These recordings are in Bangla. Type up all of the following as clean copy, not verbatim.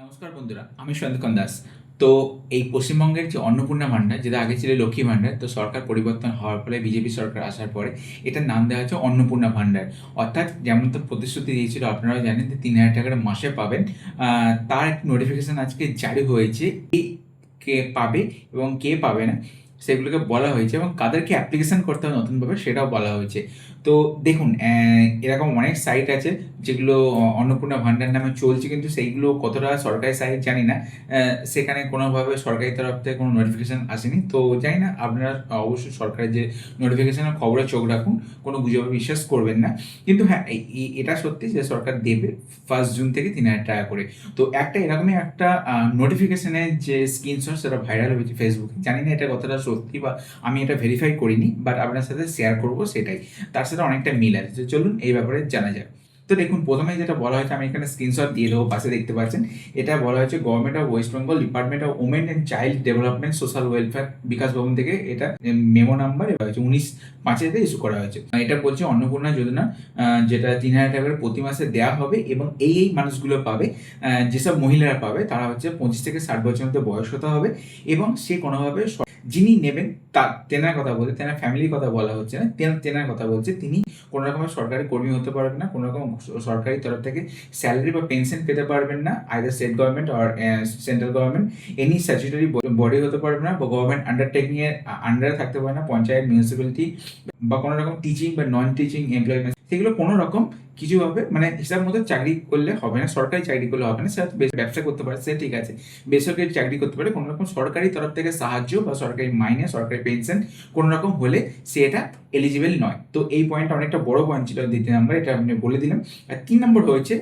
নমস্কার বন্ধুরা, আমি সন্দীপন দাস। তো এই পশ্চিমবঙ্গের যে অন্নপূর্ণা ভাণ্ডার, যেটা আগে ছিল লক্ষ্মী ভাণ্ডার, তো সরকার পরিবর্তন হওয়ার ফলে বিজেপি সরকার আসার পরে এটার নাম দেওয়া হচ্ছে অন্নপূর্ণা ভাণ্ডার। অর্থাৎ যেমন তো প্রতিশ্রুতি দিয়েছিল, আপনারাও জানেন যে 3,000 টাকা করে মাসে পাবেন। তার একটি নোটিফিকেশন আজকে জারি হয়েছে। কে পাবে এবং কে পাবে না সেগুলোকে বলা হয়েছে, এবং কাদেরকে অ্যাপ্লিকেশন করতে হবে নতুনভাবে সেটাও বলা হয়েছে। তো দেখুন, এরকম অনেক সাইট আছে যেগুলো অন্নপূর্ণা ভাণ্ডার নামে চলছে, কিন্তু সেইগুলো কতটা সরকারি সাইট জানি না। সেখানে কোনোভাবে সরকারি তরফ থেকে কোনো নোটিফিকেশান আসেনি, তো জানি না। আপনারা অবশ্যই সরকারের যে নোটিফিকেশানের খবরে চোখ রাখুন, কোনো গুজবে বিশ্বাস করবেন না। কিন্তু হ্যাঁ, এটা সত্যি যে সরকার দেবে 1 জুন থেকে 3,000 টাকা করে। তো একটা এরকমই একটা নোটিফিকেশানের যে স্ক্রিনশট সেটা ভাইরাল হয়েছে ফেসবুকে। জানি না এটা কতটা সত্যি, বা আমি এটা ভেরিফাই করিনি, বাট আপনার সাথে শেয়ার করবো সেটাই। তার সাথে অনেকটা মিল আছে, তো চলুন এই ব্যাপারে জানা যাক। তো দেখুন, প্রথমে যেটা বলা হয়েছে, আমি এখানে স্ক্রিনশট দিয়ে দেবো, পাশে দেখতে পাচ্ছেন। এটা বলা হয়েছে government of West Bengal, department of women and child development, social welfare, Bikash Bhavan থেকে এটা মেমো নাম্বার 19/5 ইস্যু করা হয়েছে। এটা বলছে অন্নপূর্ণা যোজনা, যেটা 3,000 টাকা করে প্রতি মাসে দেওয়া হবে, এবং এই মানুষগুলো পাবে। যেসব মহিলারা পাবে তারা হচ্ছে 25 থেকে 60 বছর মধ্যে বয়স হতে হবে, এবং সে কোনোভাবে যিনি নেবেন তার তেনার কথা বলছে, তেনার ফ্যামিলির কথা বলা হচ্ছে না, তেনার কথা বলছে। তিনি কোনো রকমের সরকারি কর্মী হতে পারবেন না, কোনো রকম সরকারি তরফ থেকে স্যালারি বা পেনশন পেতে পারবেন না, আইদার স্টেট গভর্নমেন্ট আর central government. Any statutory body হতে পারবে না, বা গভর্নমেন্ট আন্ডারটেকিং এর আন্ডারে থাকতে পারে না, পঞ্চায়েত, মিউনিসিপ্যালিটি, বা কোনো রকম টিচিং বা নন টিচিং এমপ্লয়মেন্ট, সেগুলো কোনো রকম কিছুভাবে মানে হিসাব মতো চাকরি করলে হবে না, সরকারি চাকরি করলে হবে না। সে ব্যবসা করতে পারে, সে ঠিক আছে, বেসরকারি চাকরি করতে পারে। কোনো রকম সরকারি তরফ থেকে সাহায্য বা সরকারি মাইনে, সরকারি পেনশন কোনো রকম হলে সে এটা এলিজিবল নয়। তো এই পয়েন্টটা অনেকটা বড় পয়েন্ট ছিল, 2 নম্বর, এটা আপনি বলে দিলাম। আর 3 নম্বর হয়েছে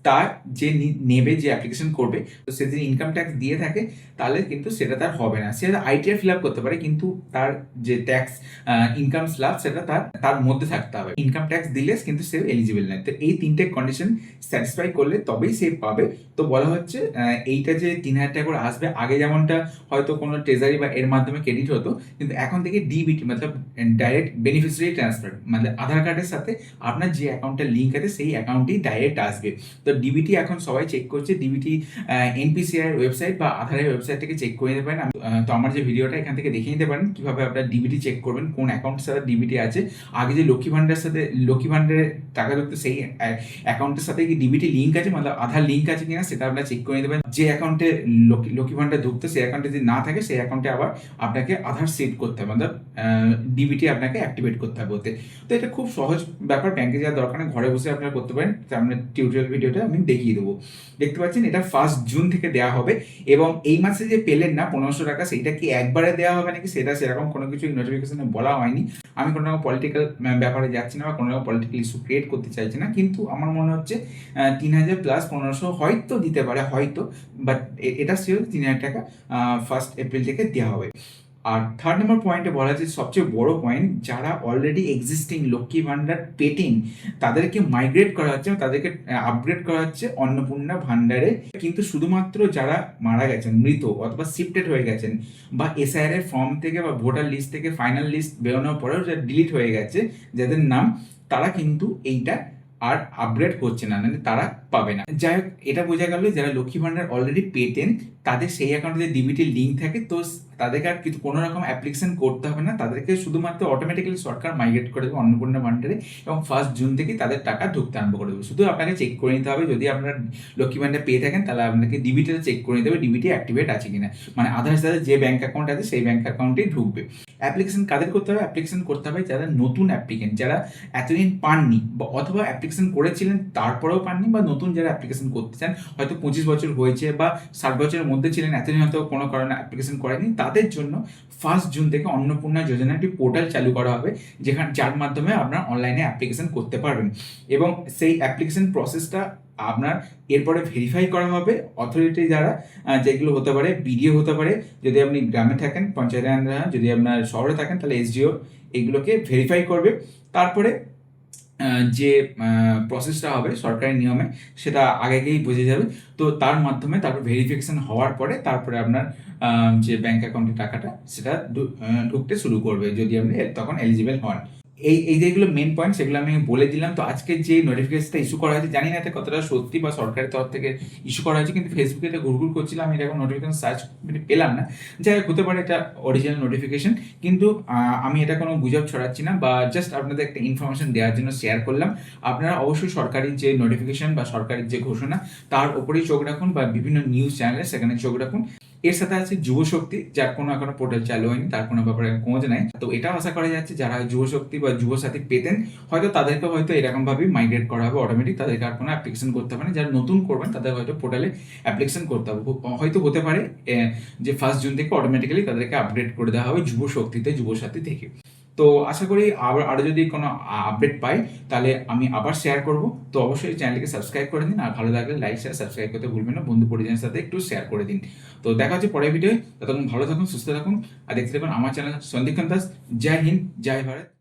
তার যে নেবে, যে অ্যাপ্লিকেশন করবে, তো সে যদি ইনকাম ট্যাক্স দিয়ে থাকে তাহলে কিন্তু সেটা তার হবে না। সে আইটিআর ফিল আপ করতে পারে, কিন্তু তার যে ট্যাক্স ইনকাম স্ল্যাব সেটা তার তার মধ্যে থাকতে হবে। ইনকাম ট্যাক্স দিলে কিন্তু সে এলিজিবল নয়। তো এই 3টে কন্ডিশন স্যাটিসফাই করলে তবেই সে পাবে। তো বলা হচ্ছে এইটা যে 3,000 টাকা করে আসবে, আগে যেমনটা হয়তো কোনো ট্রেজারি বা এর মাধ্যমে ক্রেডিট হতো, কিন্তু এখন থেকে ডিবিটি মতলব ডাইরেক্ট বেনিফিশিয়ারি ট্রান্সফার, মানে আধার কার্ডের সাথে আপনার যে অ্যাকাউন্টের লিঙ্ক আছে সেই অ্যাকাউন্টেই ডাইরেক্ট আসবে। তো ডিবিটি এখন সবাই চেক করছে, ডিবিটি এনপিসিআই ওয়েবসাইট বা আধারের ওয়েবসাইট থেকে চেক করে নিতে পারেন। তো আমার যে ভিডিওটা এখান থেকে দেখে নিতে পারেন কিভাবে আপনার ডিবিটি চেক করবেন, কোন অ্যাকাউন্টের সাথে ডিবিটি আছে। আগে যে লক্ষ্মী ভান্ডারের টাকা ঢুকতো, সেই অ্যাকাউন্টের সাথে কি ডিবিটি লিঙ্ক আছে, মানে আধার লিঙ্ক আছে কিনা সেটা আপনারা চেক করে নিতে পারেন। যে অ্যাকাউন্টে লক্ষ্মী ভান্ডার ঢুকতো সেই অ্যাকাউন্টে যদি না থাকে, সেই অ্যাকাউন্টে আবার আপনাকে আধার সেট করতে হবে, মানে ডিবিটি আপনাকে অ্যাক্টিভেট করতে হবে ওতে। তো এটা খুব সহজ ব্যাপার, ব্যাংকে যাওয়ার দরকার নেই, ঘরে বসে আপনারা করতে পারেন। সামনে টিউটোরিয়াল ভিডিওটা আমি দেখিয়ে দেবো। দেখতে পাচ্ছেন এটা 1 জুন থেকে দেওয়া হবে, এবং এই মাসে যে পেলেন না 1,500 টাকা, সেইটা কি একবারে দেওয়া হবে নাকি সেটা সেরকম কোনো কিছু নোটিফিকেশনে বলা হয়নি। আমি কোনো রকম পলিটিক্যাল ব্যাপারে যাচ্ছি না, বা কোনো রকম পলিটিক্যাল ইস্যু ক্রিয়েট করতে চাইছি না, কিন্তু আমার মনে হচ্ছে 3,000 প্লাস 1,500 হয়তো দিতে পারে, হয়তো। বাট এটা শিওর 3,000 টাকা 1 এপ্রিল থেকে দেওয়া হবে। আর 3rd নম্বর পয়েন্টে বলা আছে সবচেয়ে বড় পয়েন্ট, যারা অলরেডি এক্সিস্টিং লক্ষ্মী ভান্ডার পেতেন তাদেরকে মাইগ্রেট করা হচ্ছে, তাদেরকে আপগ্রেড করা হচ্ছে অন্নপূর্ণা ভান্ডারে। কিন্তু শুধুমাত্র যারা মারা গেছেন, মৃত অথবা শিফটেড হয়ে গেছেন, বা এসআইআর এর ফর্ম থেকে বা ভোটার লিস্ট থেকে ফাইনাল লিস্ট বেরোনোর পরেও যারা ডিলিট হয়ে গেছে, যাদের নাম, তারা কিন্তু এইটা আর আপগ্রেড হচ্ছে না, মানে তারা পাবে না। যাই হোক, এটা বোঝা গেল যারা লক্ষ্মী ভান্ডার অলরেডি পেতেন তাদের সেই অ্যাকাউন্টে ডিবিটি লিঙ্ক থাকে, তো তাদেরকে আর কিন্তু কোনো রকম অ্যাপ্লিকেশন করতে হবে না, তাদেরকে শুধুমাত্র অটোমেটিক্যালি সরকার মাইগ্রেট করে দেবে অন্নপূর্ণা ভান্ডারে, এবং 1 জুন থেকে তাদের টাকা ঢুকতে আরম্ভ করে দেবে। শুধু আপনাকে চেক করে নিতে হবে, যদি আপনার লক্ষ্মী ভান্ডার পেয়ে থাকেন তাহলে আপনাকে ডিবিটিটা চেক করে নিতে হবে, ডিবিটি অ্যাক্টিভেট আছে কিনা, মানে আধারের সাথে যে ব্যাঙ্ক অ্যাকাউন্ট আছে সেই ব্যাঙ্ক অ্যাকাউন্টেই ঢুকবে। অ্যাপ্লিকেশন কাদের করতে হবে? অ্যাপ্লিকেশন করতে হবে যারা নতুন অ্যাপ্লিকেন্ট, যারা এতদিন পাননি, বা অথবা অ্যাপ্লিকেশন করেছিলেন তারপরেও পাননি, বা নতুন যারা অ্যাপ্লিকেশন করতে চান, হয়তো 25 বছর হয়েছে বা 60 বছরের মধ্যে ছিলেন, এতদিন হয়তো কোনো কারণে অ্যাপ্লিকেশন করেনি, তাদের জন্য 1 জুন থেকে অন্নপূর্ণা যোজনা একটি পোর্টাল চালু করা হবে, যার মাধ্যমে আপনার অনলাইনে অ্যাপ্লিকেশন করতে পারবেন, এবং সেই অ্যাপ্লিকেশন প্রসেসটা আপনার এরপরে ভেরিফাই করা হবে অথরিটি দ্বারা, যেগুলো হতে পারে বিডিও হতে পারে, যদি আপনি গ্রামে থাকেন পঞ্চায়েত, যদি আপনার শহরে থাকেন তাহলে এসডিও, এগুলোকে ভেরিফাই করবে। তারপরে যে প্রসেসটা হবে সরকারি নিয়মে, সেটা আগেই বুঝে যাবে। তো তার মাধ্যমে তারপর ভেরিফিকেশন হওয়ার পরে তারপরে আপনার যে ব্যাংক অ্যাকাউন্টের টাকাটা সেটা ঢুকতে শুরু করবে, যদি আপনি তখন এলিজিবল হন। এই যেগুলো মেন পয়েন্ট সেগুলো আমি বলে দিলাম। তো আজকে যে নোটিফিকেশনটা ইস্যু করা হয়েছে, জানি না এটা কতটা সত্যি বা সরকারের তরফ থেকে ইস্যু করা হয়েছে, কিন্তু ফেসবুকে এটা ঘুরঘুর করছিলাম, আমি এরকম নোটিফিকেশন সার্চ পেলাম না। যাই হোক, হতে পারে এটা অরিজিনাল নোটিফিকেশন, কিন্তু আমি এটা কোনো গুজব ছড়াচ্ছি না, বা জাস্ট আপনাদের একটা ইনফরমেশন দেওয়ার জন্য শেয়ার করলাম। আপনারা অবশ্যই সরকারি যে নোটিফিকেশন বা সরকারি যে ঘোষণা তার উপরেই চোখ রাখুন, বা বিভিন্ন নিউজ চ্যানেলে সেখানে চোখ রাখুন। এর সাথে আছে যুবশক্তি, যার কোনো এখনো পোর্টাল চালু হয়নি, তার কোনো ব্যাপারে খোঁজ নাই। তো এটাও আশা করা যাচ্ছে যারা যুবশক্তি বা যুবসাথী পেতেন, হয়তো তাদেরকে হয়তো এরকম ভাবে মাইগ্রেট করা হবে অটোমেটিক, তাদেরকে আর কোনো অ্যাপ্লিকেশন করতে হবে না। যারা নতুন করবেন তাদের হয়তো পোর্টালে অ্যাপ্লিকেশন করতে হবে, হয়তো হতে পারে যে 1 জুন থেকে অটোমেটিক্যালি তাদেরকে আপডেট করে দেওয়া হবে যুবশক্তিতে, যুবসাথী থেকে। তো আশা করি আরও যদি কোনো আপডেট পাই তাহলে আমি আবার শেয়ার করব। তো অবশ্যই চ্যানেলকে সাবস্ক্রাইব করে দিন, আর ভালো লাগলে লাইক শেয়ার সাবস্ক্রাইব করতে ভুলবেন না, বন্ধু পরিজনের সাথে একটু শেয়ার করে দিন। তো দেখা হচ্ছে পরের ভিডিও, ততক্ষণ ভালো থাকুন, সুস্থ থাকুন, আর দেখতে থাকুন আমার চ্যানেল সন্দীপ দাস। জয় হিন্দ, জয় ভারত।